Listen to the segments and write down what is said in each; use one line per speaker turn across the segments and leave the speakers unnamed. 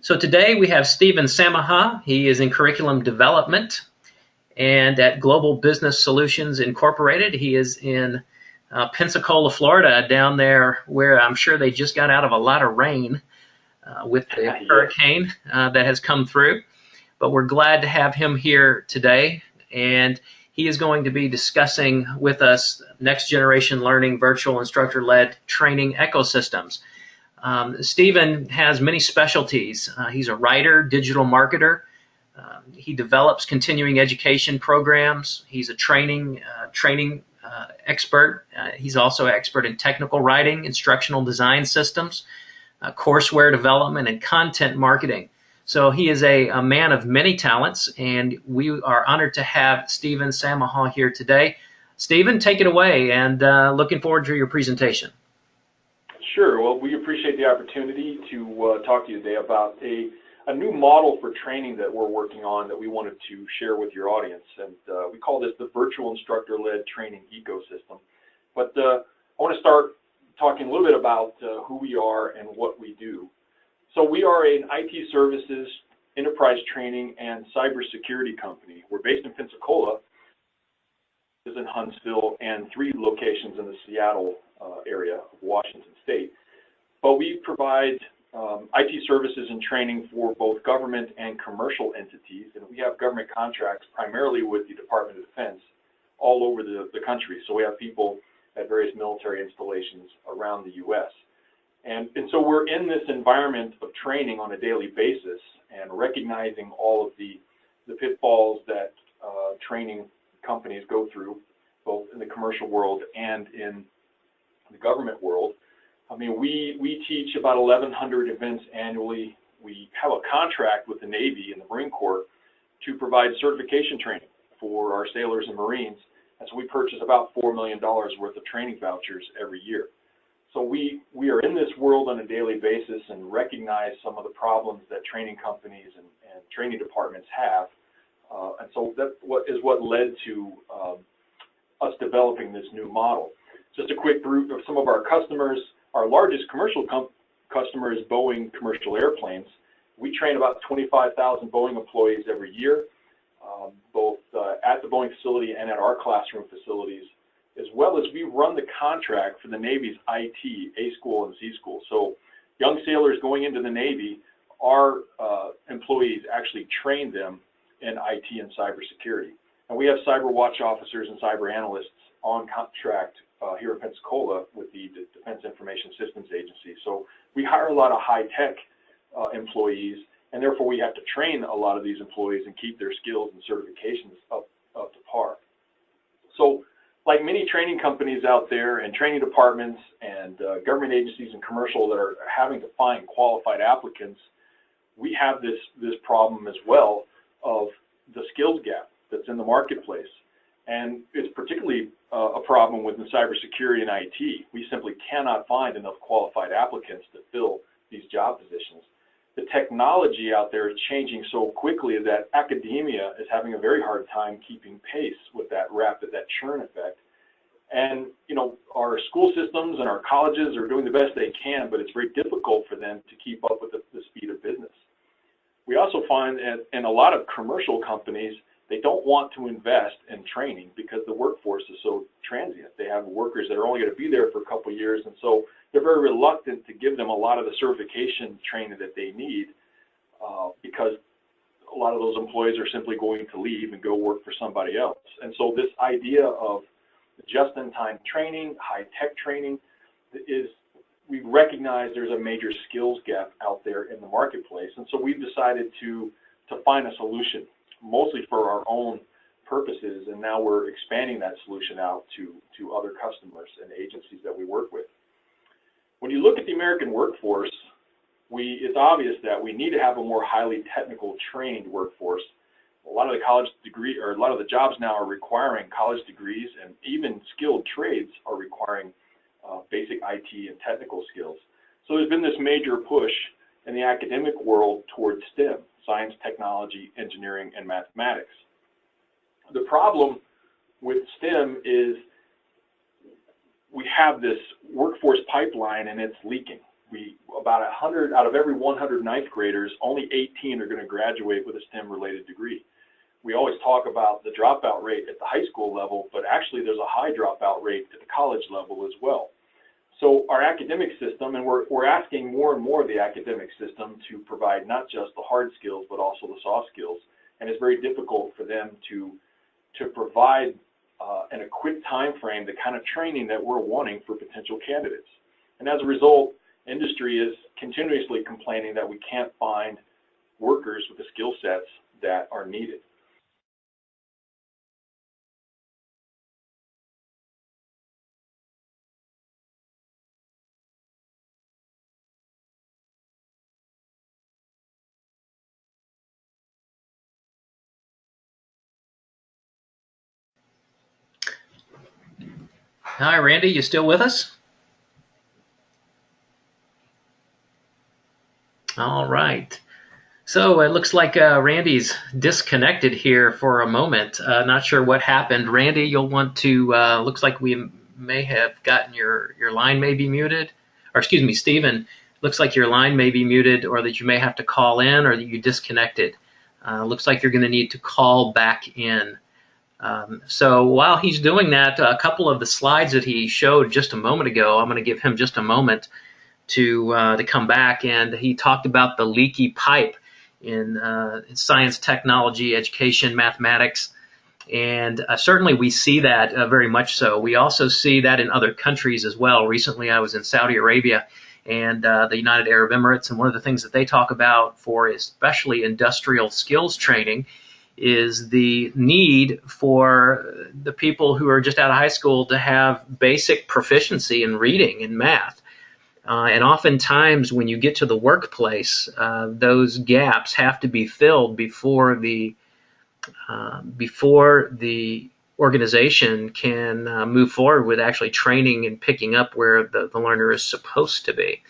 So today we have Stephen Samaha. He is in curriculum development and at Global Business Solutions Incorporated. He is in Pensacola, Florida, down there where I'm sure they just got out of a lot of rain with the hurricane that has come through. But we're glad to have him here today, and he is going to be discussing with us next generation learning, virtual instructor-led training ecosystems. Stephen has many specialties. He's a writer, digital marketer. He develops continuing education programs. He's a training expert. He's also an expert in technical writing, instructional design systems, courseware development, and content marketing. So he is a man of many talents, and we are honored to have Stephen Samaha here today. Stephen, take it away, and looking forward to your presentation.
Sure. Well, we appreciate the opportunity to talk to you today about a new model for training that we're working on that we wanted to share with your audience. And we call this the virtual instructor-led training ecosystem. But I want to start talking a little bit about who we are and what we do. So we are an IT services, enterprise training, and cybersecurity company. We're based in Pensacola, in Huntsville, and 3 locations in the Seattle area of Washington State. But we provide IT services and training for both government and commercial entities, and we have government contracts primarily with the Department of Defense all over the country. So we have people at various military installations around the U.S. And so we're in this environment of training on a daily basis and recognizing all of the pitfalls that training companies go through, both in the commercial world and in the government world. I mean, we teach about 1,100 events annually. We have a contract with the Navy and the Marine Corps to provide certification training for our sailors and Marines. And so we purchase about $4 million worth of training vouchers every year. So we are in this world on a daily basis and recognize some of the problems that training companies and training departments have. And so that is what led to us developing this new model. Just a quick route of some of our customers. Our largest commercial customer is Boeing Commercial Airplanes. We train about 25,000 Boeing employees every year, both at the Boeing facility and at our classroom facilities, as well as we run the contract for the Navy's IT, A School and Z School. So young sailors going into the Navy, our employees actually train them in IT and cybersecurity. And we have cyber watch officers and cyber analysts on contract here in Pensacola with the Defense Information Systems Agency. So we hire a lot of high-tech employees, and therefore we have to train a lot of these employees and keep their skills and certifications up to par. So like many training companies out there and training departments and government agencies and commercial that are having to find qualified applicants, we have this problem as well of the skills gap that's in the marketplace. And it's particularly a problem with the cybersecurity and IT. We simply cannot find enough qualified applicants to fill these job positions. The technology out there is changing so quickly that academia is having a very hard time keeping pace with that churn effect. And you know, our school systems and our colleges are doing the best they can, but it's very difficult for them to keep up with the speed of business. We also find that in a lot of commercial companies, they don't want to invest in training because the workforce is so transient. They have workers that are only going to be there for a couple of years, and so they're very reluctant to give them a lot of the certification training that they need because a lot of those employees are simply going to leave and go work for somebody else. And so this idea of just-in-time training, high-tech training, we recognize there's a major skills gap out there in the marketplace, and so we've decided to find a solution, mostly for our own purposes, and now we're expanding that solution out to other customers and agencies that we work with. When you look at the American workforce, it's obvious that we need to have a more highly technical trained workforce. A lot of the jobs now are requiring college degrees, and even skilled trades are requiring basic IT and technical skills. So there's been this major push in the academic world towards STEM, science, technology, engineering, and mathematics. The problem with STEM is we have this workforce pipeline and it's leaking. about 100 out of every 100 ninth graders, only 18 are going to graduate with a STEM-related degree. We always talk about the dropout rate at the high school level, but actually there's a high dropout rate at the college level as well. So our academic system, and we're asking more and more of the academic system to provide not just the hard skills, but also the soft skills. And it's very difficult for them to provide in a quick time frame the kind of training that we're wanting for potential candidates. And as a result, industry is continuously complaining that we can't find workers with the skill sets that are needed.
Hi, Randy, you still with us? All right. So it looks like Randy's disconnected here for a moment. Not sure what happened. Randy, you'll want to, looks like we may have gotten your line may be muted. Or excuse me, Stephen, looks like your line may be muted, or that you may have to call in, or that you disconnected. Looks like you're going to need to call back in. So while he's doing that, a couple of the slides that he showed just a moment ago, I'm going to give him just a moment to come back, and he talked about the leaky pipe in science, technology, education, mathematics, and certainly we see that very much so. We also see that in other countries as well. Recently I was in Saudi Arabia and the United Arab Emirates, and one of the things that they talk about for especially industrial skills training is the need for the people who are just out of high school to have basic proficiency in reading and math. And oftentimes when you get to the workplace, those gaps have to be filled before the organization can move forward with actually training and picking up where the learner is supposed to be.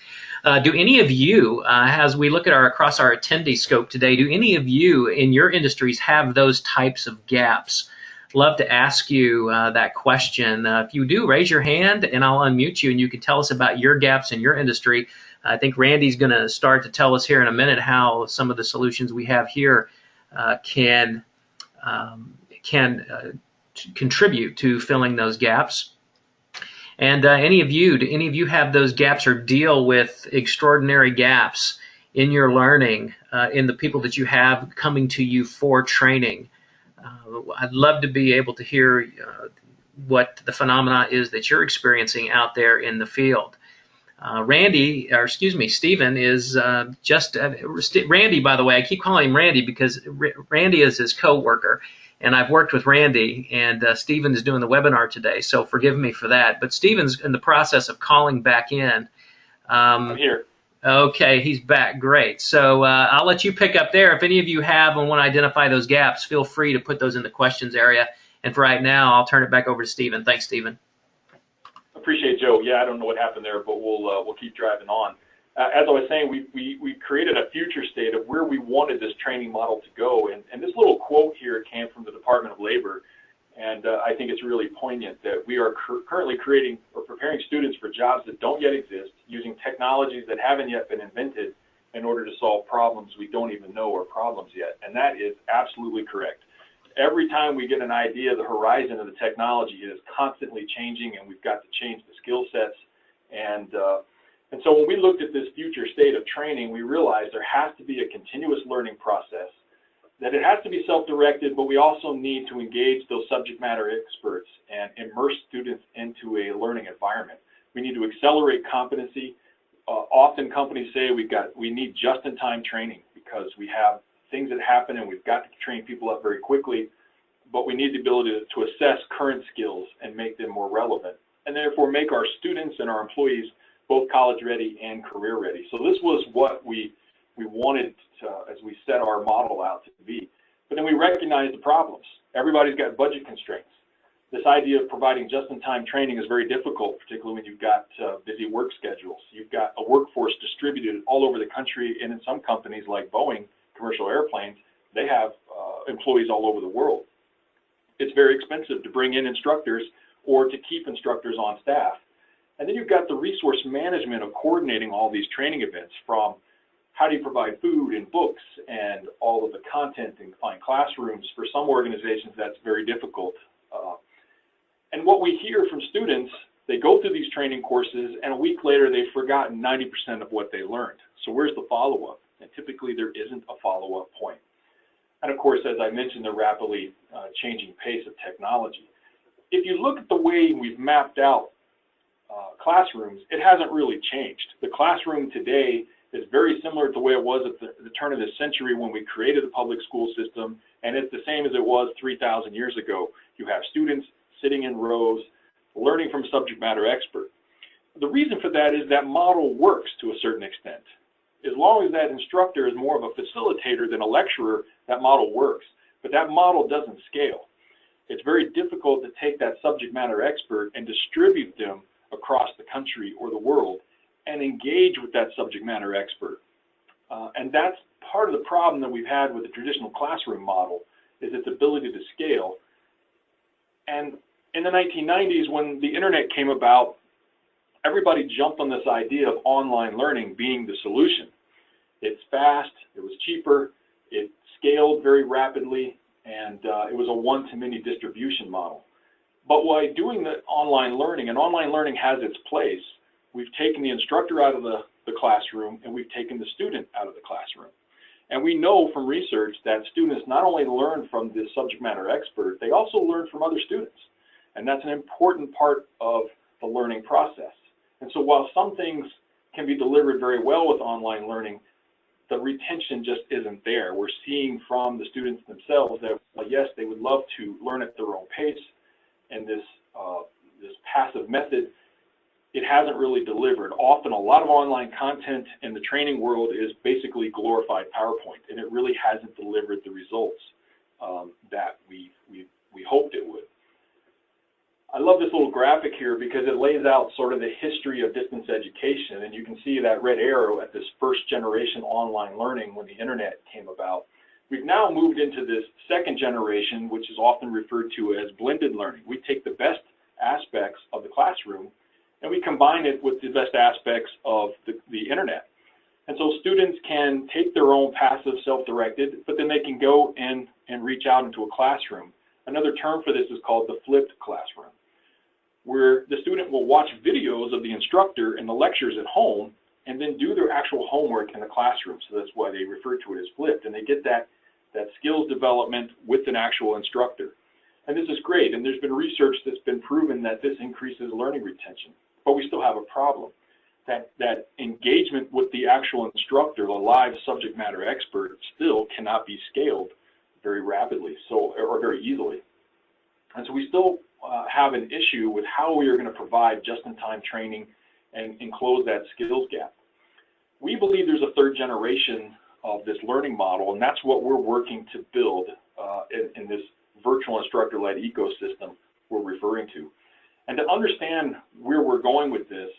Do any of you, as we look at across our attendee scope today, do any of you in your industries have those types of gaps? Love to ask you that question. If you do, raise your hand and I'll unmute you and you can tell us about your gaps in your industry. I think Randy's going to start to tell us here in a minute how some of the solutions we have here can contribute to filling those gaps. And do any of you have those gaps or deal with extraordinary gaps in your learning, in the people that you have coming to you for training? I'd love to be able to hear what the phenomena is that you're experiencing out there in the field. Stephen is Randy, by the way. I keep calling him Randy because Randy is his co-worker. And I've worked with Randy, and Stephen is doing the webinar today, so forgive me for that. But Stephen's in the process of calling back in.
I'm here.
Okay, he's back. Great. So I'll let you pick up there. If any of you have and want to identify those gaps, feel free to put those in the questions area. And for right now, I'll turn it back over to Stephen. Thanks, Stephen.
Appreciate it, Joe. Yeah, I don't know what happened there, but we'll keep driving on. As I was saying, we created a future state of where we wanted this training model to go, and this little quote here came from the Department of Labor, and I think it's really poignant that we are currently creating or preparing students for jobs that don't yet exist, using technologies that haven't yet been invented in order to solve problems we don't even know are problems yet, and that is absolutely correct. Every time we get an idea, the horizon of the technology is constantly changing, and we've got to change the skill sets. And so when we looked at this future state of training, we realized there has to be a continuous learning process, that it has to be self-directed, but we also need to engage those subject matter experts and immerse students into a learning environment. We need to accelerate competency. Often companies say we need just-in-time training because we have things that happen and we've got to train people up very quickly, but we need the ability to assess current skills and make them more relevant, and therefore make our students and our employees both college ready and career ready. So this was what we wanted to, as we set our model out to be. But then we recognized the problems. Everybody's got budget constraints. This idea of providing just-in-time training is very difficult, particularly when you've got busy work schedules. You've got a workforce distributed all over the country, and in some companies like Boeing, commercial airplanes, they have employees all over the world. It's very expensive to bring in instructors or to keep instructors on staff. And then you've got the resource management of coordinating all these training events, from how do you provide food and books and all of the content and find classrooms. For some organizations, that's very difficult. And what we hear from students, they go through these training courses, and a week later, they've forgotten 90% of what they learned. So where's the follow-up? And typically, there isn't a follow-up point. And of course, as I mentioned, the rapidly changing pace of technology. If you look at the way we've mapped out classrooms, it hasn't really changed. The classroom today is very similar to the way it was at the turn of the century when we created the public school system, and it's the same as it was 3,000 years ago. You have students sitting in rows, learning from subject matter expert. The reason for that is that model works to a certain extent. As long as that instructor is more of a facilitator than a lecturer, that model works. But that model doesn't scale. It's very difficult to take that subject matter expert and distribute them across the country or the world and engage with that subject matter expert. And that's part of the problem that we've had with the traditional classroom model, is its ability to scale. And in the 1990s, when the internet came about, everybody jumped on this idea of online learning being the solution. It's fast, it was cheaper, it scaled very rapidly, and it was a one-to-many distribution model. But by doing the online learning, and online learning has its place, we've taken the instructor out of the classroom, and we've taken the student out of the classroom. And we know from research that students not only learn from the subject matter expert, they also learn from other students. And that's an important part of the learning process. And so while some things can be delivered very well with online learning, the retention just isn't there. We're seeing from the students themselves that, well, yes, they would love to learn at their own pace, and this passive method, it hasn't really delivered. Often a lot of online content in the training world is basically glorified PowerPoint, and it really hasn't delivered the results that we hoped it would. I love this little graphic here because it lays out sort of the history of distance education, and you can see that red arrow at this first generation online learning when the internet came about. We've now moved into this second generation, which is often referred to as blended learning. We take the best aspects of the classroom and we combine it with the best aspects of the internet. And so students can take their own passive self-directed, but then they can go in and reach out into a classroom. Another term for this is called the flipped classroom, where the student will watch videos of the instructor and the lectures at home and then do their actual homework in the classroom. So that's why they refer to it as flipped. And they get that skills development with an actual instructor. And this is great. And there's been research that's been proven that this increases learning retention. But we still have a problem. That engagement with the actual instructor, the live subject matter expert, still cannot be scaled very rapidly or very easily. And so we still have an issue with how we are going to provide just-in-time training and close that skills gap. We believe there's a third generation of this learning model, and that's what we're working to build in this virtual instructor-led ecosystem we're referring to. And to understand where we're going with this,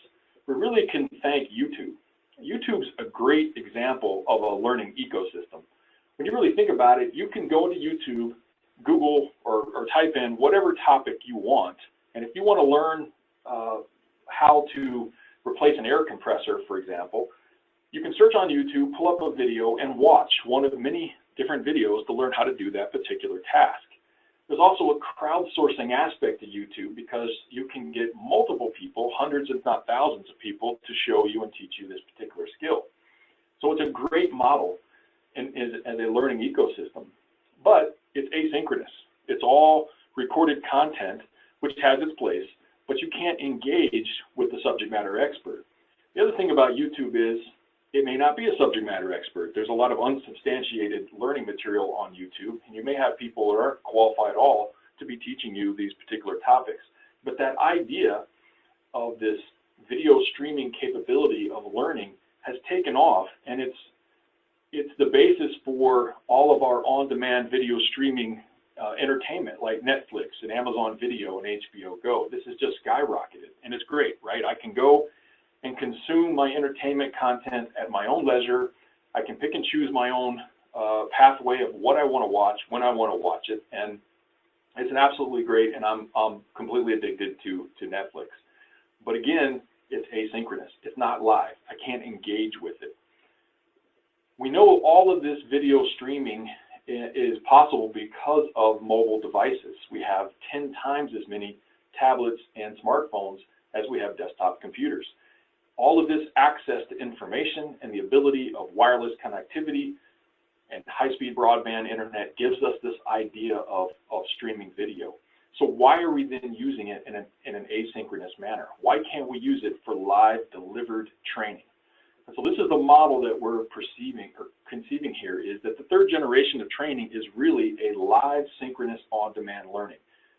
we really can thank YouTube. YouTube's a great example of a learning ecosystem. When you really think about it, you can go to YouTube, Google, or type in whatever topic you want. And if you want to learn how to replace an air compressor, for example, you can search on YouTube, pull up a video, and watch one of the many different videos to learn how to do that particular task. There's also a crowdsourcing aspect to YouTube because you can get multiple people, hundreds if not thousands of people, to show you and teach you this particular skill. So it's a great model as a learning ecosystem, but it's asynchronous. It's all recorded content, which has its place, but you can't engage with the subject matter expert. The other thing about YouTube is it may not be a subject matter expert. There's a lot of unsubstantiated learning material on YouTube, and you may have people that aren't qualified at all to be teaching you these particular topics. But that idea of this video streaming capability of learning has taken off, and it's the basis for all of our on-demand video streaming entertainment like Netflix and Amazon Video and HBO Go. This has just skyrocketed, and it's great, right? I can go and consume my entertainment content at my own leisure. I can pick and choose my own pathway of what I want to watch, when I want to watch it, and it's an absolutely great, and I'm completely addicted to Netflix. But again, it's asynchronous. It's not live. I can't engage with it. We know all of this video streaming is possible because of mobile devices. We have 10 times as many tablets and smartphones as we have desktop computers. All of this access to information and the ability of wireless connectivity and high-speed broadband internet gives us this idea of streaming video. So why are we then using it in an asynchronous manner? Why can't we use it for live delivered training? And so this is the model that we're conceiving here, is that the third generation of training is really a live synchronous on-demand learning.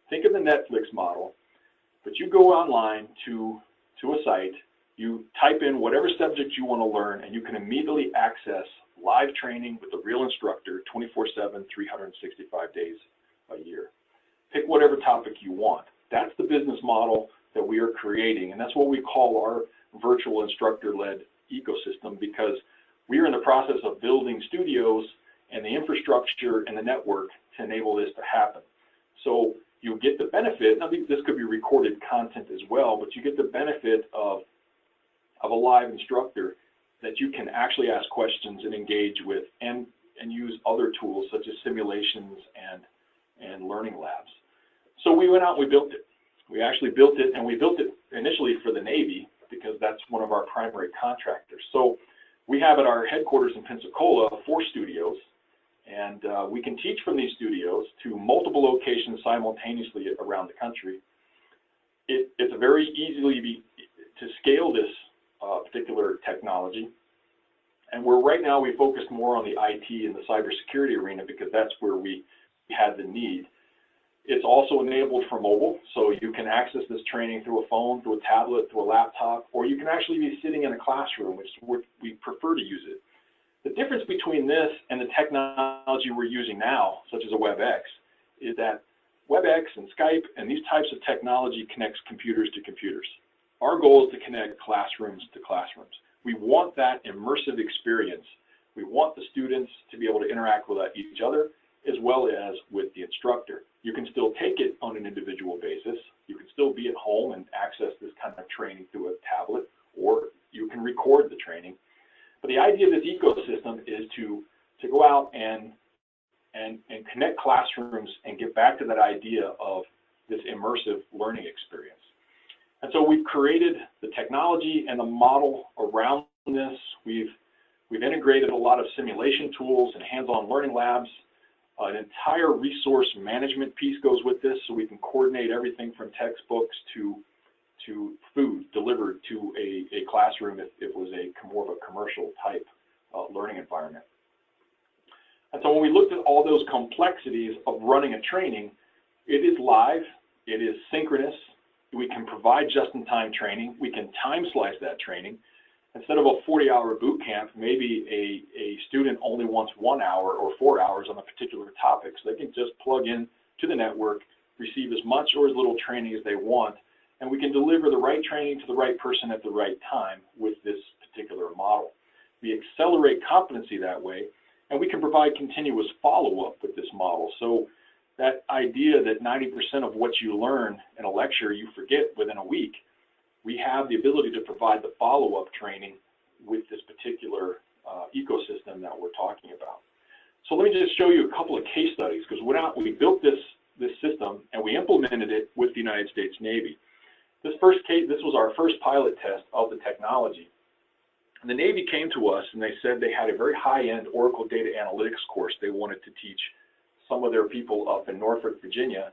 Think of the Netflix model, but you go online to a site, you type in whatever subject you want to learn, and you can immediately access live training with a real instructor 24/7, 365 days a year. Pick whatever topic you want. That's the business model that we are creating, and that's what we call our virtual instructor-led ecosystem, because we are in the process of building studios and the infrastructure and the network to enable this to happen. So you get the benefit, now this could be recorded content as well, but you get the benefit of a live instructor that you can actually ask questions and engage with, and use other tools such as simulations and learning labs. So we went out and we built it. We actually built it, and we built it initially for the Navy because that's one of our primary contractors. So we have at our headquarters in Pensacola 4 studios, and we can teach from these studios to multiple locations simultaneously around the country. It's very easily to scale this particular technology, and right now we focus more on the IT and the cybersecurity arena because that's where we had the need. It's also enabled for mobile, so you can access this training through a phone, through a tablet, through a laptop, or you can actually be sitting in a classroom, which we prefer to use it. The difference between this and the technology we're using now, such as a WebEx, is that WebEx and Skype and these types of technology connects computers to computers. Our goal is to connect classrooms to classrooms. We want that immersive experience. We want the students to be able to interact with each other as well as with the instructor. You can still take it on an individual basis. You can still be at home and access this kind of training through a tablet, or you can record the training. But the idea of this ecosystem is to go out and connect classrooms and get back to that idea of this immersive learning experience. And so we've created the technology and the model around this. We've integrated a lot of simulation tools and hands-on learning labs. An entire resource management piece goes with this, so we can coordinate everything from textbooks to food delivered to a classroom if it was more of a commercial type learning environment. And so when we looked at all those complexities of running a training, it is live, it is synchronous, we can provide just-in-time training, we can time slice that training. Instead of a 40-hour boot camp, maybe a student only wants 1 hour or 4 hours on a particular topic, so they can just plug in to the network, receive as much or as little training as they want, and we can deliver the right training to the right person at the right time with this particular model. We accelerate competency that way, and we can provide continuous follow-up with this model. So that idea that 90% of what you learn in a lecture you forget within a week, we have the ability to provide the follow-up training with this particular ecosystem that we're talking about. So let me just show you a couple of case studies, because we built this system and we implemented it with the United States Navy. This was our first pilot test of the technology. And the Navy came to us and they said they had a very high-end Oracle data analytics course they wanted to teach some of their people up in Norfolk, Virginia,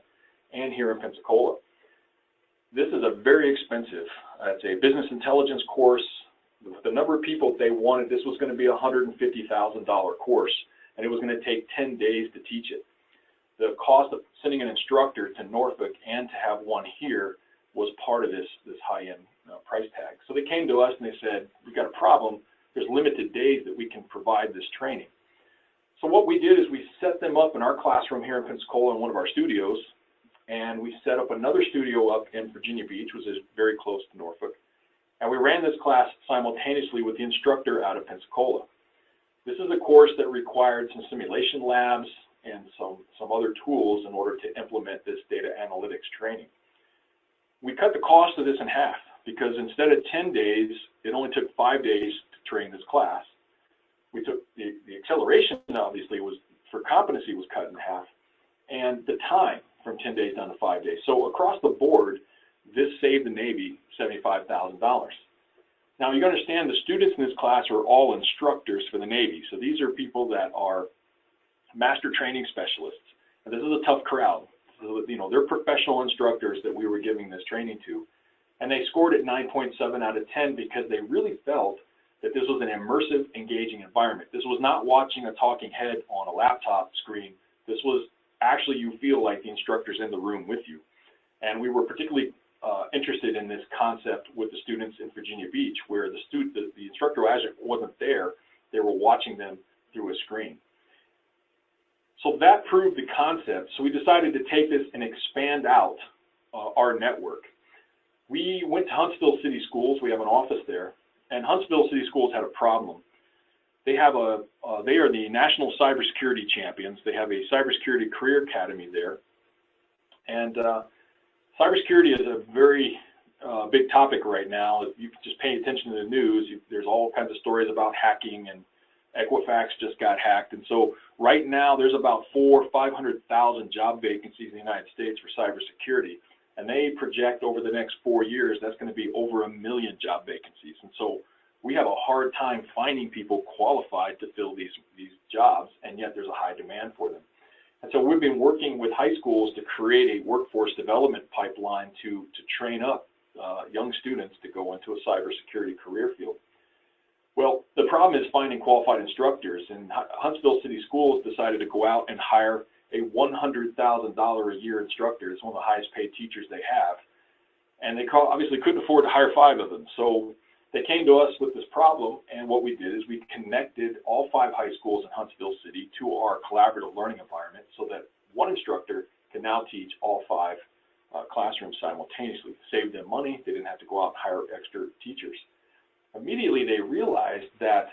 and here in Pensacola. This is a very expensive, it's a business intelligence course. The number of people they wanted, this was going to be a $150,000 course, and it was going to take 10 days to teach it. The cost of sending an instructor to Norfolk and to have one here was part of this high-end price tag. So they came to us and they said, we've got a problem. There's limited days that we can provide this training. So what we did is we set them up in our classroom here in Pensacola in one of our studios, and we set up another studio up in Virginia Beach, which is very close to Norfolk. And we ran this class simultaneously with the instructor out of Pensacola. This is a course that required some simulation labs and some other tools in order to implement this data analytics training. We cut the cost of this in half because instead of 10 days, it only took 5 days to train this class. We took the acceleration, obviously, was for competency was cut in half, and the time from 10 days down to 5 days. So across the board, this saved the Navy $75,000. Now, you understand the students in this class are all instructors for the Navy. So these are people that are master training specialists. And this is a tough crowd. So, you know, they're professional instructors that we were giving this training to. And they scored at 9.7 out of 10 because they really felt that this was an immersive, engaging environment. This was not watching a talking head on a laptop screen. This was actually, you feel like the instructor's in the room with you. And we were particularly interested in this concept with the students in Virginia Beach, where the instructor wasn't there, they were watching them through a screen. So that proved the concept. So we decided to take this and expand out our network. We went to Huntsville City Schools. We have an office there, and Huntsville City Schools had a problem. They have they are the national cybersecurity champions. They have a cybersecurity career academy there, and cybersecurity is a very big topic right now. If you just pay attention to the news, there's all kinds of stories about hacking, and Equifax just got hacked. And so right now there's about 400,000 or 500,000 job vacancies in the United States for cybersecurity. And they project over the next 4 years, that's going to be over 1 million job vacancies. And so we have a hard time finding people qualified to fill these jobs, and yet there's a high demand for them. And so we've been working with high schools to create a workforce development pipeline to train up young students to go into a cybersecurity career field. Well, the problem is finding qualified instructors, and Huntsville City Schools decided to go out and hire a $100,000 a year instructor. It's one of the highest paid teachers they have. And they obviously couldn't afford to hire 5 of them. So they came to us with this problem, and what we did is we connected all 5 high schools in Huntsville City to our collaborative learning environment so that one instructor can now teach all 5 classrooms simultaneously. Saved them money. They didn't have to go out and hire extra teachers. Immediately they realized that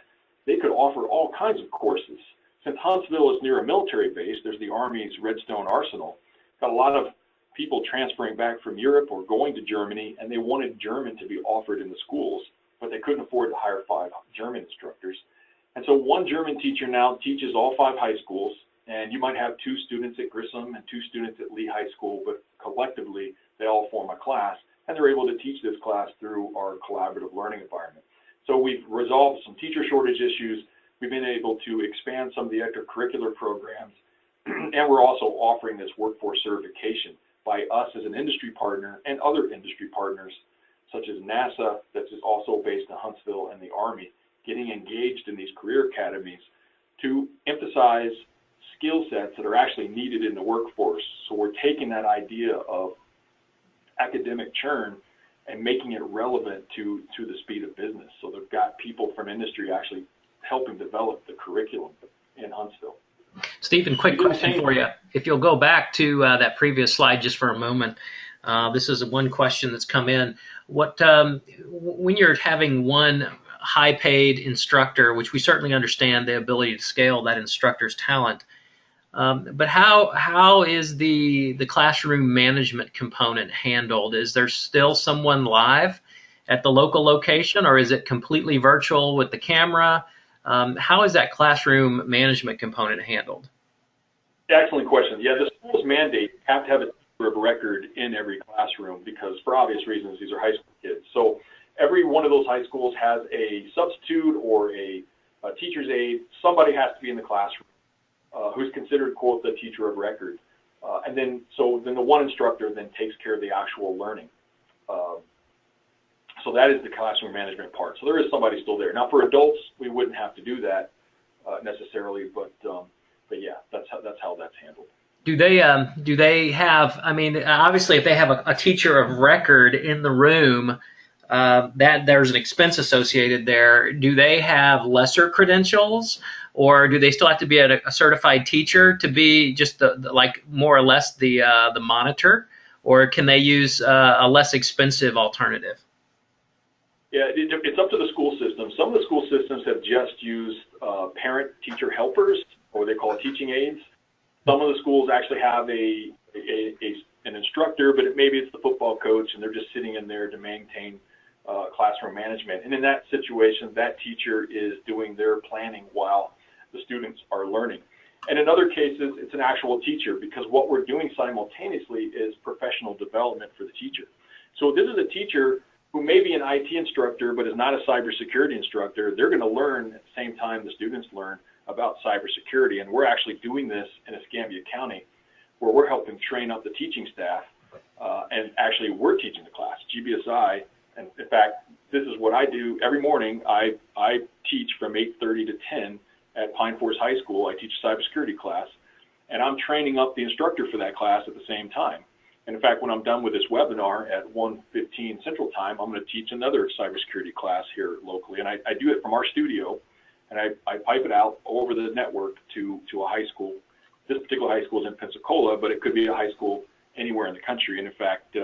they could offer all kinds of courses. Since Huntsville is near a military base, there's the Army's Redstone Arsenal. Got a lot of people transferring back from Europe or going to Germany, and they wanted German to be offered in the schools, but they couldn't afford to hire 5 German instructors. And so one German teacher now teaches all 5 high schools, and you might have 2 students at Grissom and 2 students at Lee High School, but collectively they all form a class, and they're able to teach this class through our collaborative learning environment. So we've resolved some teacher shortage issues. We've been able to expand some of the extracurricular programs, and we're also offering this workforce certification by us as an industry partner and other industry partners, such as NASA, that's also based in Huntsville, and the Army, getting engaged in these career academies to emphasize skill sets that are actually needed in the workforce. So we're taking that idea of academic churn and making it relevant to the speed of business. So they've got people from industry actually helping develop the curriculum in Huntsville.
Stephen, quick question for you. If you'll go back to that previous slide just for a moment, this is one question that's come in. When you're having one high-paid instructor, which we certainly understand the ability to scale that instructor's talent, but how is the classroom management component handled? Is there still someone live at the local location, or is it completely virtual with the camera? How is that classroom management component handled?
Excellent question. Yeah, the school's mandate have to have a teacher of record in every classroom because, for obvious reasons, these are high school kids. So every one of those high schools has a substitute or a teacher's aide. Somebody has to be in the classroom who's considered, quote, the teacher of record. And then the one instructor then takes care of the actual learning. So that is the classroom management part. So there is somebody still there. Now for adults, we wouldn't have to do that necessarily, but yeah, that's how that's handled.
Do they have, I mean, obviously if they have a teacher of record in the room, that there's an expense associated there. Do they have lesser credentials, or do they still have to be a certified teacher to be just like more or less the monitor, or can they use a less expensive alternative?
Yeah, it's up to the school system. Some of the school systems have just used parent-teacher helpers, or they call it teaching aides. Some of the schools actually have an instructor, but maybe it's the football coach, and they're just sitting in there to maintain classroom management. And in that situation, that teacher is doing their planning while the students are learning. And in other cases, it's an actual teacher, because what we're doing simultaneously is professional development for the teacher. So this is a teacher who may be an IT instructor but is not a cybersecurity instructor. They're going to learn at the same time the students learn about cybersecurity. And we're actually doing this in Escambia County, where we're helping train up the teaching staff. And actually, we're teaching the class, GBSI. And in fact, this is what I do every morning. I teach from 8:30 to 10 at Pine Forest High School. I teach a cybersecurity class, and I'm training up the instructor for that class at the same time. And in fact, when I'm done with this webinar at 1:15 Central Time, I'm going to teach another cybersecurity class here locally. And I do it from our studio, and I pipe it out over the network to a high school. This particular high school is in Pensacola, but it could be a high school anywhere in the country. And in fact,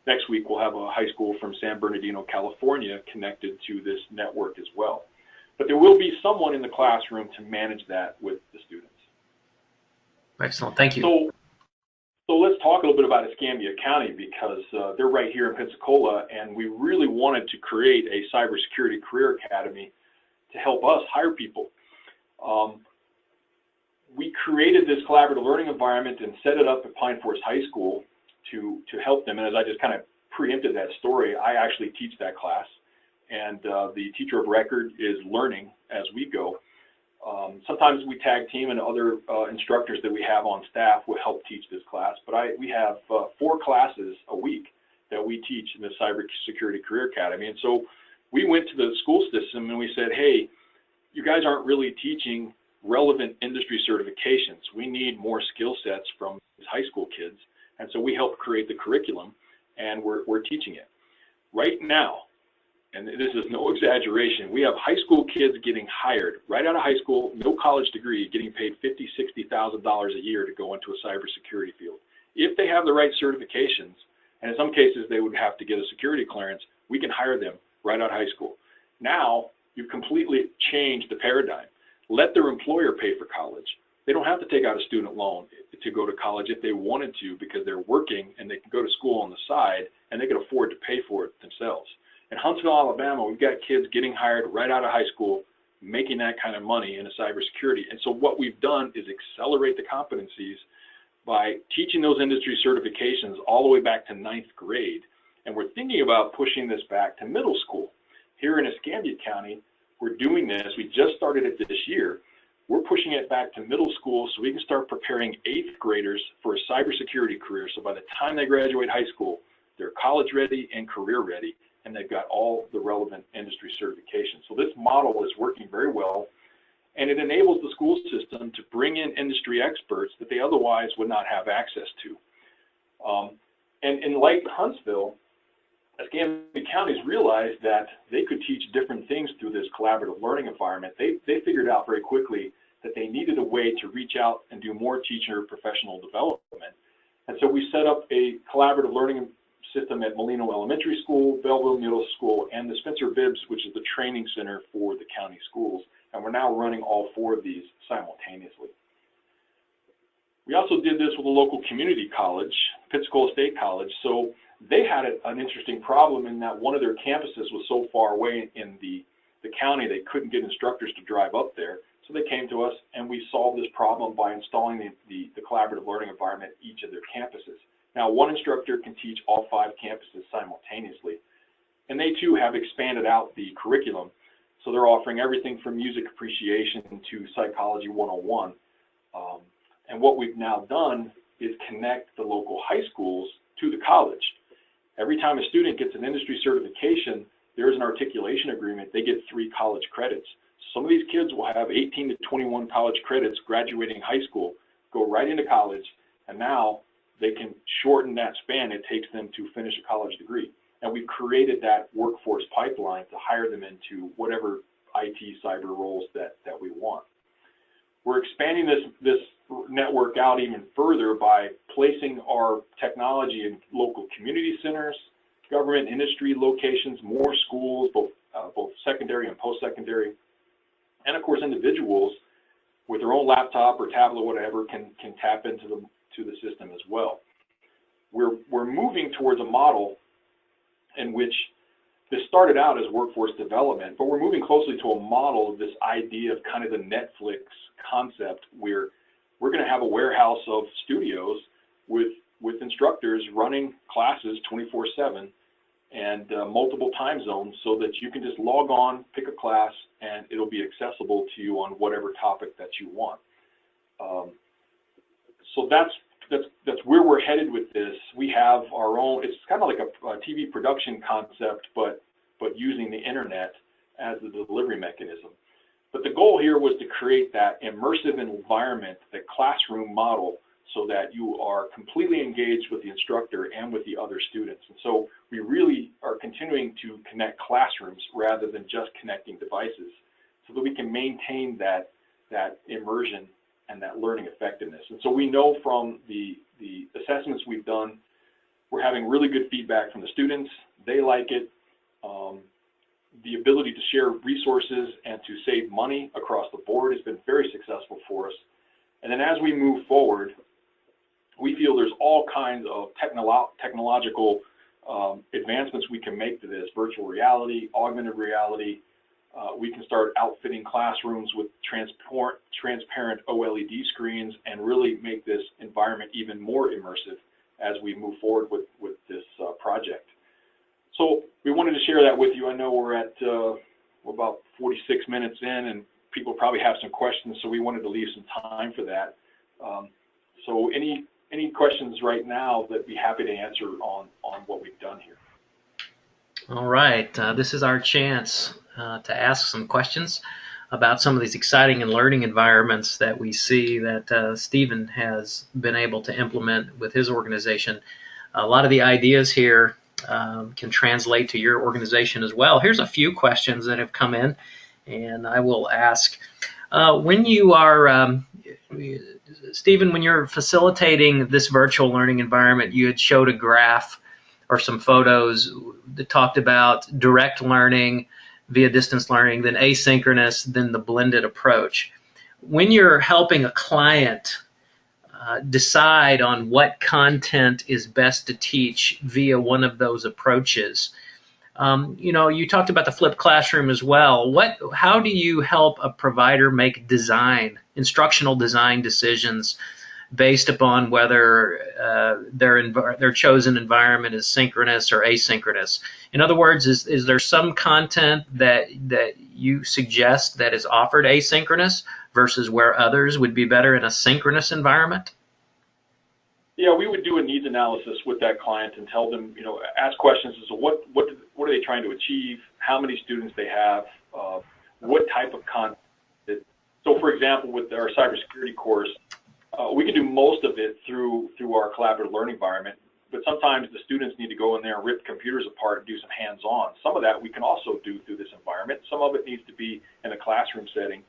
next week we'll have a high school from San Bernardino, California connected to this network as well. But there will be someone in the classroom to manage that with the students.
Excellent, thank you.
So let's talk a little bit about Escambia County, because they're right here in Pensacola, and we really wanted to create a cybersecurity career academy to help us hire people. We created this collaborative learning environment and set it up at Pine Forest High School to help them. And as I just kind of preempted that story, I actually teach that class, and the teacher of record is learning as we go. Sometimes we tag team, and other instructors that we have on staff will help teach this class. But we have 4 classes a week that we teach in the Cybersecurity Career Academy. And so we went to the school system and we said, hey, you guys aren't really teaching relevant industry certifications. We need more skill sets from these high school kids. And so we helped create the curriculum, and we're teaching it. Right now, and this is no exaggeration, we have high school kids getting hired right out of high school, no college degree, getting paid $50,000, $60,000 a year to go into a cybersecurity field. If they have the right certifications, and in some cases they would have to get a security clearance, we can hire them right out of high school. Now, you've completely changed the paradigm. Let their employer pay for college. They don't have to take out a student loan to go to college if they wanted to, because they're working and they can go to school on the side and they can afford to pay for it themselves. In Huntsville, Alabama, we've got kids getting hired right out of high school, making that kind of money in a cybersecurity. And so what we've done is accelerate the competencies by teaching those industry certifications all the way back to 9th grade. And we're thinking about pushing this back to middle school. Here in Escambia County, we're doing this. We just started it this year. We're pushing it back to middle school so we can start preparing 8th graders for a cybersecurity career. So by the time they graduate high school, they're college ready and career ready, and they've got all the relevant industry certifications. So this model is working very well, and it enables the school system to bring in industry experts that they otherwise would not have access to. And like Huntsville, Escambia County's realized that they could teach different things through this collaborative learning environment. They figured out very quickly that they needed a way to reach out and do more teacher professional development. And so we set up a collaborative learning system at Molino Elementary School, Belleville Middle School, and the Spencer Bibbs, which is the training center for the county schools. And we're now running all 4 of these simultaneously. We also did this with a local community college, Pensacola State College. So they had an interesting problem in that one of their campuses was so far away in the county they couldn't get instructors to drive up there. So they came to us, and we solved this problem by installing the collaborative learning environment at each of their campuses. Now, one instructor can teach all 5 campuses simultaneously, and they too have expanded out the curriculum. So they're offering everything from music appreciation to psychology 101. And what we've now done is connect the local high schools to the college. Every time a student gets an industry certification, there's an articulation agreement. They get 3 college credits. Some of these kids will have 18 to 21 college credits graduating high school, go right into college, and now they can shorten that span it takes them to finish a college degree. And we've created that workforce pipeline to hire them into whatever IT cyber roles that we want. We're expanding this network out even further by placing our technology in local community centers, government industry locations, more schools, both secondary and post-secondary, and of course individuals with their own laptop or tablet or whatever can tap into the system as well. We're moving towards a model in which this started out as workforce development, but we're moving closely to a model of this idea of kind of the Netflix concept, where we're going to have a warehouse of studios with instructors running classes 24/7 and multiple time zones, so that you can just log on, pick a class, and it'll be accessible to you on whatever topic that you want. So that's where we're headed with this. We have our own, it's kind of like a TV production concept, but using the internet as the delivery mechanism. But the goal here was to create that immersive environment, that classroom model, so that you are completely engaged with the instructor and with the other students. And so we really are continuing to connect classrooms rather than just connecting devices, so that we can maintain that immersion and that learning effectiveness. And so we know from the assessments we've done, we're having really good feedback from the students. They like it. The ability to share resources and to save money across the board has been very successful for us. And then as we move forward, we feel there's all kinds of technological advancements we can make to this: virtual reality, augmented reality. We can start outfitting classrooms with transparent OLED screens and really make this environment even more immersive as we move forward with this project. So we wanted to share that with you. I know we're at we're about 46 minutes in, and people probably have some questions, so we wanted to leave some time for that. So any questions right now, that be happy to answer on what we've done here.
All right, this is our chance to ask some questions about some of these exciting and learning environments that we see that Stephen has been able to implement with his organization. A lot of the ideas here can translate to your organization as well. Here's a few questions that have come in, and I will ask. When you are, Stephen, when you're facilitating this virtual learning environment, you had showed a graph or some photos that talked about direct learning via distance learning, then asynchronous, then the blended approach. When you're helping a client decide on what content is best to teach via one of those approaches, you know, you talked about the flipped classroom as well. How do you help a provider make instructional design decisions based upon whether their chosen environment is synchronous or asynchronous? In other words, is there some content that you suggest that is offered asynchronous versus where others would be better in a synchronous environment?
Yeah, we would do a needs analysis with that client and tell them, you know, ask questions as to what are they trying to achieve, how many students they have, what type of content. So, for example, with our cybersecurity course, we can do most of it through our collaborative learning environment, but sometimes the students need to go in there and rip computers apart and do some hands-on. Some of that we can also do through this environment. Some of it needs to be in a classroom setting,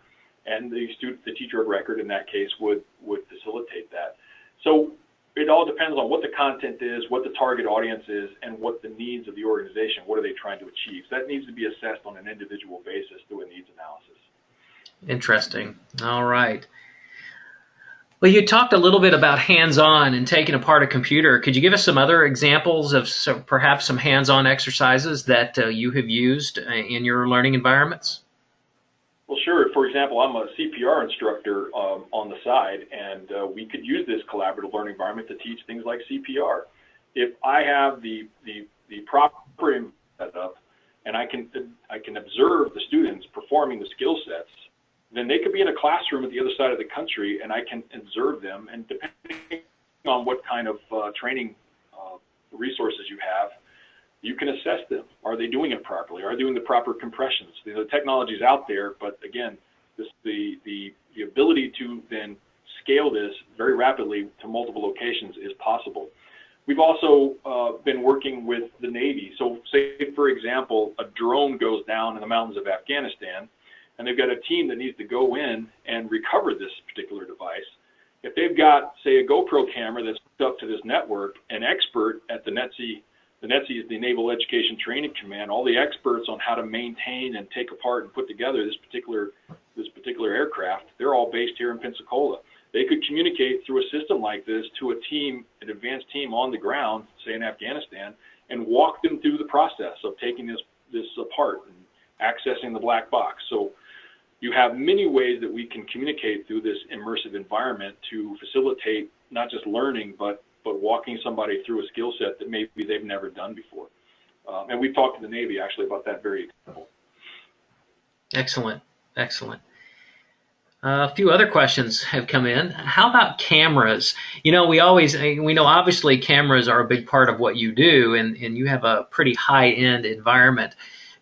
and the teacher of record in that case would facilitate that. So it all depends on what the content is, what the target audience is, and what the needs of the organization, what are they trying to achieve. So that needs to be assessed on an individual basis through a needs analysis. Interesting.
All right. Well, you talked a little bit about hands-on and taking apart a computer. Could you give us some other examples of perhaps some hands-on exercises that you have used in your learning environments?
Well, sure. For example, I'm a CPR instructor on the side, and we could use this collaborative learning environment to teach things like CPR. If I have the proper setup and I can observe the students performing the skill sets, then they could be in a classroom at the other side of the country, and I can observe them. And depending on what kind of training resources you have, you can assess them. Are they doing it properly? Are they doing the proper compressions? The technology is out there, but again, the ability to then scale this very rapidly to multiple locations is possible. We've also been working with the Navy. So say, for example, a drone goes down in the mountains of Afghanistan, and they've got a team that needs to go in and recover this particular device. If they've got, say, a GoPro camera that's hooked up to this network, an expert at the NETSI is the Naval Education Training Command, all the experts on how to maintain and take apart and put together this particular aircraft, they're all based here in Pensacola. They could communicate through a system like this to a team, an advanced team on the ground, say in Afghanistan, and walk them through the process of taking this part and accessing the black box. So you have many ways that we can communicate through this immersive environment to facilitate not just learning, but walking somebody through a skill set that maybe they've never done before. And we've talked to the Navy actually about that very example.
Excellent, excellent. A few other questions have come in. How about cameras? We know obviously cameras are a big part of what you do, and you have a pretty high-end environment.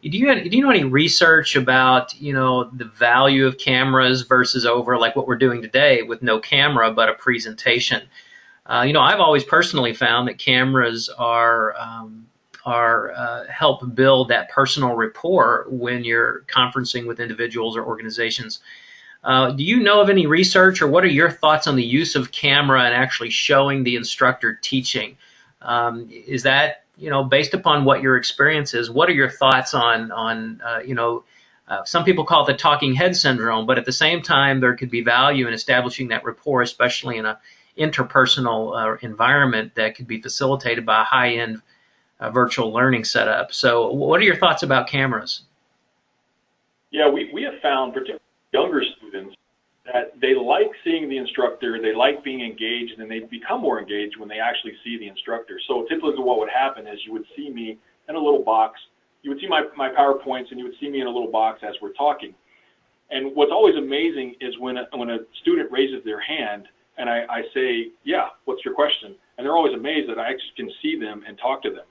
Do you know any research about, the value of cameras versus over like what we're doing today with no camera but a presentation? I've always personally found that cameras are help build that personal rapport when you're conferencing with individuals or organizations. Do you know of any research, or what are your thoughts on the use of camera and actually showing the instructor teaching? Is that, based upon what your experience is, what are your thoughts on some people call it the talking head syndrome, but at the same time, there could be value in establishing that rapport, especially in an interpersonal environment that could be facilitated by a high-end virtual learning setup. So what are your thoughts about cameras?
Yeah, we have found, particularly younger students, that they like seeing the instructor, they like being engaged, and they become more engaged when they actually see the instructor. So typically what would happen is you would see me in a little box, you would see my PowerPoints, and you would see me in a little box as we're talking. And what's always amazing is when a student raises their hand and I say, yeah, what's your question? And they're always amazed that I actually can see them and talk to them.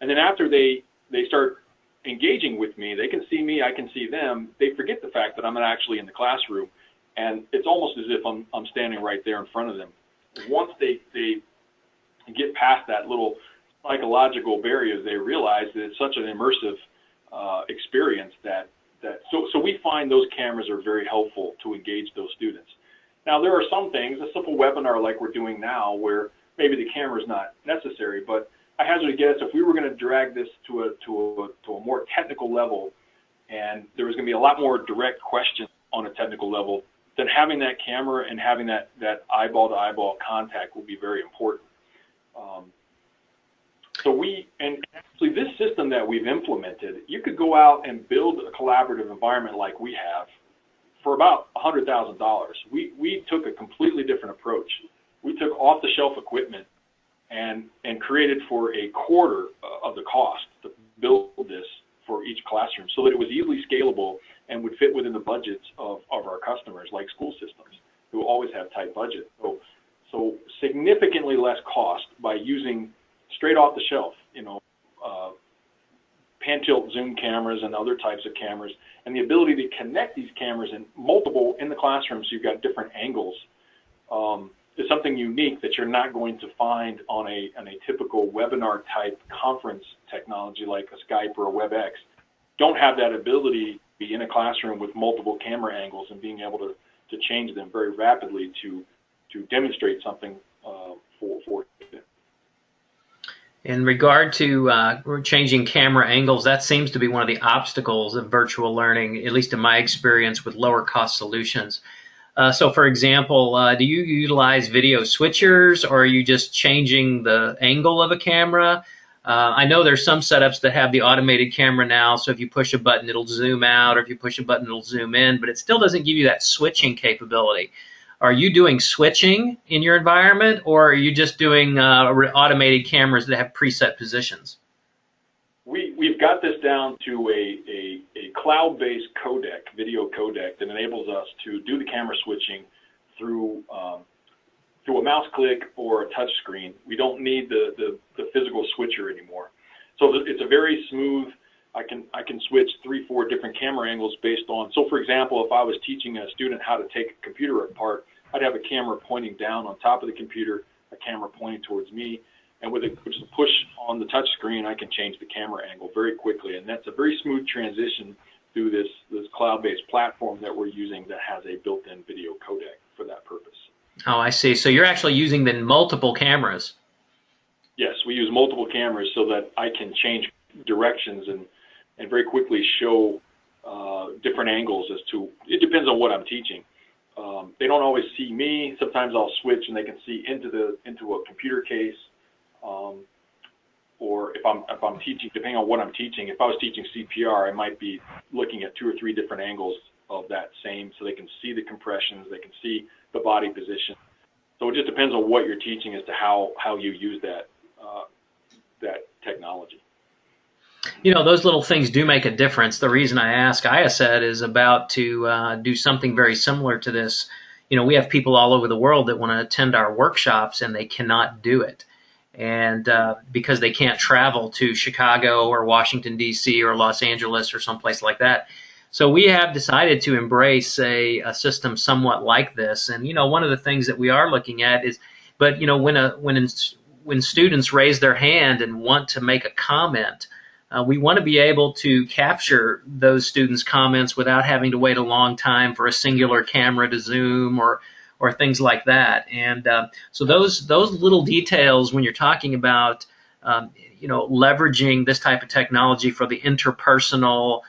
And then after they start engaging with me, they can see me, I can see them, they forget the fact that I'm not actually in the classroom, and it's almost as if I'm standing right there in front of them. Once they get past that little psychological barrier, they realize that it's such an immersive experience so we find those cameras are very helpful to engage those students. Now there are some things, a simple webinar like we're doing now, where maybe the camera is not necessary, but I hazard a guess if we were going to drag this to a more technical level, and there was going to be a lot more direct questions on a technical level, then having that camera and having that eyeball-to-eyeball contact will be very important. And actually this system that we've implemented, you could go out and build a collaborative environment like we have for about $100,000. We took a completely different approach. We took off-the-shelf equipment and created for a quarter of the cost to build this for each classroom so that it was easily scalable and would fit within the budgets of our customers, like school systems, who always have tight budgets. So significantly less cost by using straight off the shelf, pan tilt zoom cameras and other types of cameras, and the ability to connect these cameras in the classroom so you've got different angles. Is something unique that you're not going to find on a typical webinar type conference technology like a Skype or a WebEx. Don't have that ability to be in a classroom with multiple camera angles and being able to change them very rapidly to demonstrate something for them.
In regard to changing camera angles, that seems to be one of the obstacles of virtual learning, at least in my experience with lower cost solutions. So for example, do you utilize video switchers, or are you just changing the angle of a camera? I know there's some setups that have the automated camera now, so if you push a button, it'll zoom out, or if you push a button, it'll zoom in, but it still doesn't give you that switching capability. Are you doing switching in your environment, or are you just doing automated cameras that have preset positions?
We've got this down to a cloud-based codec, video codec, that enables us to do the camera switching through a mouse click or a touch screen. We don't need the physical switcher anymore. So it's a very smooth. I can switch 3-4 different camera angles based on. So for example, if I was teaching a student how to take a computer apart, I'd have a camera pointing down on top of the computer, a camera pointing towards me, and with just a push on the touch screen, I can change the camera angle very quickly. And that's a very smooth transition through this cloud-based platform that we're using that has a built-in video codec for that purpose.
Oh, I see. So you're actually using then multiple cameras.
Yes, we use multiple cameras so that I can change directions and very quickly show different angles as to, it depends on what I'm teaching. They don't always see me. Sometimes I'll switch and they can see into a computer case. or if I'm teaching, depending on what I'm teaching, if I was teaching CPR, I might be looking at 2 or 3 different angles of that same, so they can see the compressions, they can see the body position. So it just depends on what you're teaching as to how you use that technology.
You know, those little things do make a difference. The reason I ask, IASET is about to do something very similar to this. You know, we have people all over the world that want to attend our workshops, and they cannot do it. And because they can't travel to Chicago or Washington, D.C. or Los Angeles or someplace like that. So we have decided to embrace a system somewhat like this. And, you know, one of the things that we are looking at is, but, you know, when students raise their hand and want to make a comment, we want to be able to capture those students' comments without having to wait a long time for a singular camera to zoom or things like that. And so those little details, when you're talking about you know, leveraging this type of technology for the interpersonal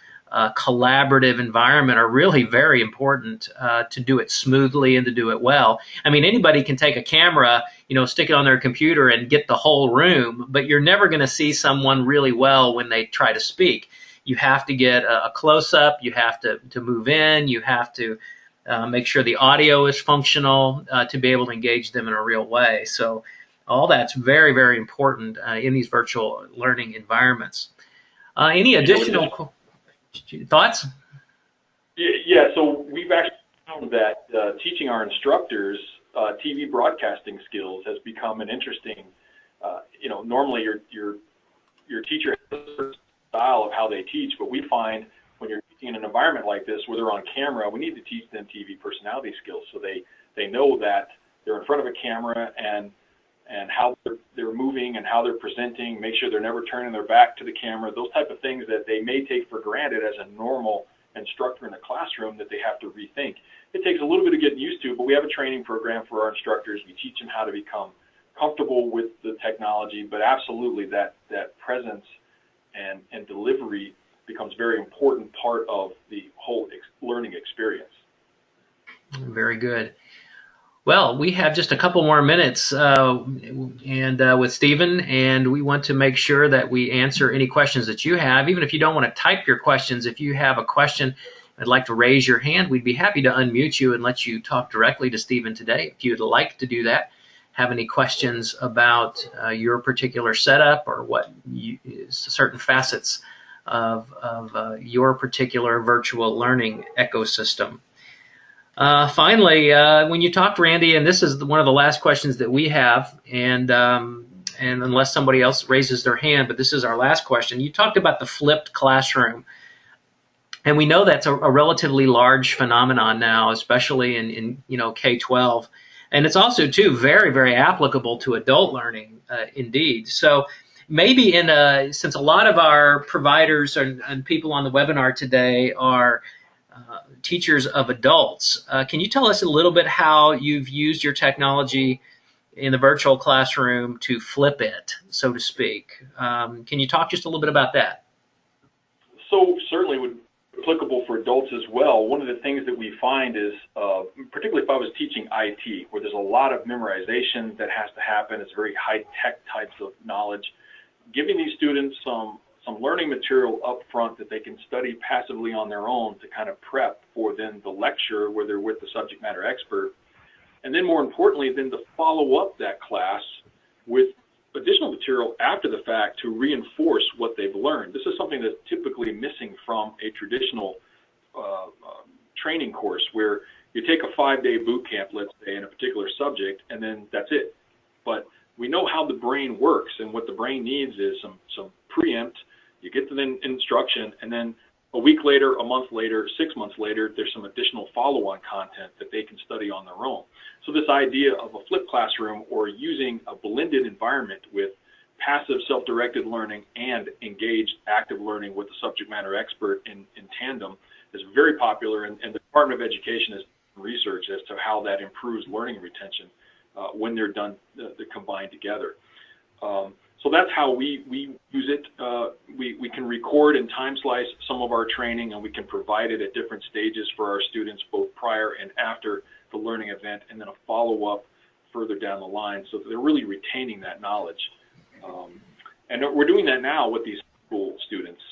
collaborative environment, are really very important to do it smoothly and to do it well. I mean, anybody can take a camera, you know, stick it on their computer and get the whole room, but you're never going to see someone really well when they try to speak. You have to get a close-up, you have to move in, you have to make sure the audio is functional to be able to engage them in a real way. So all that's very, very important in these virtual learning environments. Any additional thoughts?
Yeah, so we've actually found that teaching our instructors TV broadcasting skills has become an interesting, you know, normally your teacher has a style of how they teach, but we find when you're teaching in an environment like this where they're on camera, we need to teach them TV personality skills, so they know that they're in front of a camera and how they're moving and how they're presenting, make sure they're never turning their back to the camera, those type of things that they may take for granted as a normal instructor in a classroom that they have to rethink. It takes a little bit of getting used to, but we have a training program for our instructors. We teach them how to become comfortable with the technology, but absolutely that presence and delivery becomes a very important part of the whole learning experience.
Very good. Well, we have just a couple more minutes with Stephen, and we want to make sure that we answer any questions that you have. Even if you don't want to type your questions, if you have a question and like to raise your hand, we'd be happy to unmute you and let you talk directly to Stephen today. If you'd like to do that, have any questions about your particular setup or what certain facets of your particular virtual learning ecosystem. Finally, when you talked, Randy, and this is one of the last questions that we have, and unless somebody else raises their hand, but this is our last question. You talked about the flipped classroom, and we know that's a relatively large phenomenon now, especially in you know, K-12, and it's also too very, very applicable to adult learning, indeed. So maybe since a lot of our providers and people on the webinar today are teachers of adults. Can you tell us a little bit how you've used your technology in the virtual classroom to flip it, so to speak? Can you talk just a little bit about that?
So certainly would be applicable for adults as well. One of the things that we find is, particularly if I was teaching IT, where there's a lot of memorization that has to happen, it's very high-tech types of knowledge, giving these students some learning material up front that they can study passively on their own to kind of prep for then the lecture where they're with the subject matter expert. And then more importantly, then to follow up that class with additional material after the fact to reinforce what they've learned. This is something that's typically missing from a traditional training course where you take a 5-day boot camp, let's say, in a particular subject, and then that's it. But we know how the brain works, and what the brain needs is some preempt. You get to the instruction, and then a week later, a month later, 6 months later, there's some additional follow-on content that they can study on their own. So this idea of a flipped classroom or using a blended environment with passive self-directed learning and engaged active learning with the subject matter expert in tandem is very popular, and the Department of Education has research as to how that improves learning retention when they're done, they're combined together. So that's how we use it. We can record and time slice some of our training, and we can provide it at different stages for our students, both prior and after the learning event, and then a follow-up further down the line, so that they're really retaining that knowledge. And we're doing that now with these school students.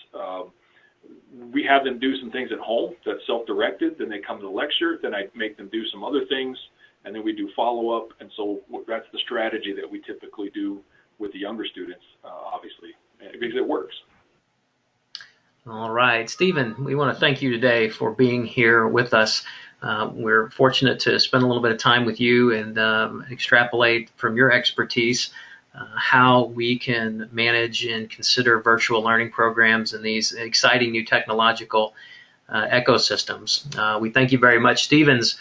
We have them do some things at home that's self-directed, then they come to the lecture, then I make them do some other things, and then we do follow-up. And so that's the strategy that we typically do with the younger students, obviously, because it works.
All right, Stephen, we want to thank you today for being here with us. We're fortunate to spend a little bit of time with you and extrapolate from your expertise how we can manage and consider virtual learning programs in these exciting new technological ecosystems. We thank you very much. Stephen's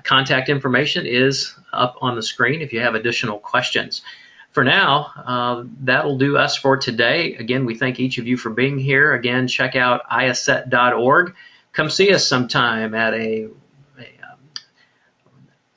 contact information is up on the screen if you have additional questions. For now, that'll do us for today. Again, we thank each of you for being here. Again, check out isset.org. Come see us sometime at a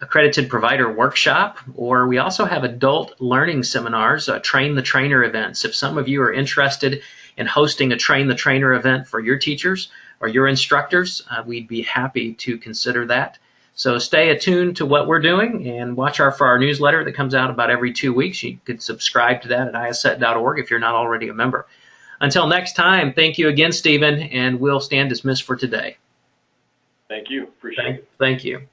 accredited provider workshop, or we also have adult learning seminars, train the trainer events. If some of you are interested in hosting a train the trainer event for your teachers or your instructors, we'd be happy to consider that. So stay attuned to what we're doing and watch for our newsletter that comes out about every 2 weeks. You could subscribe to that at isset.org if you're not already a member. Until next time, thank you again, Stephen, and we'll stand dismissed for today.
Thank you. Appreciate it.
Thank you.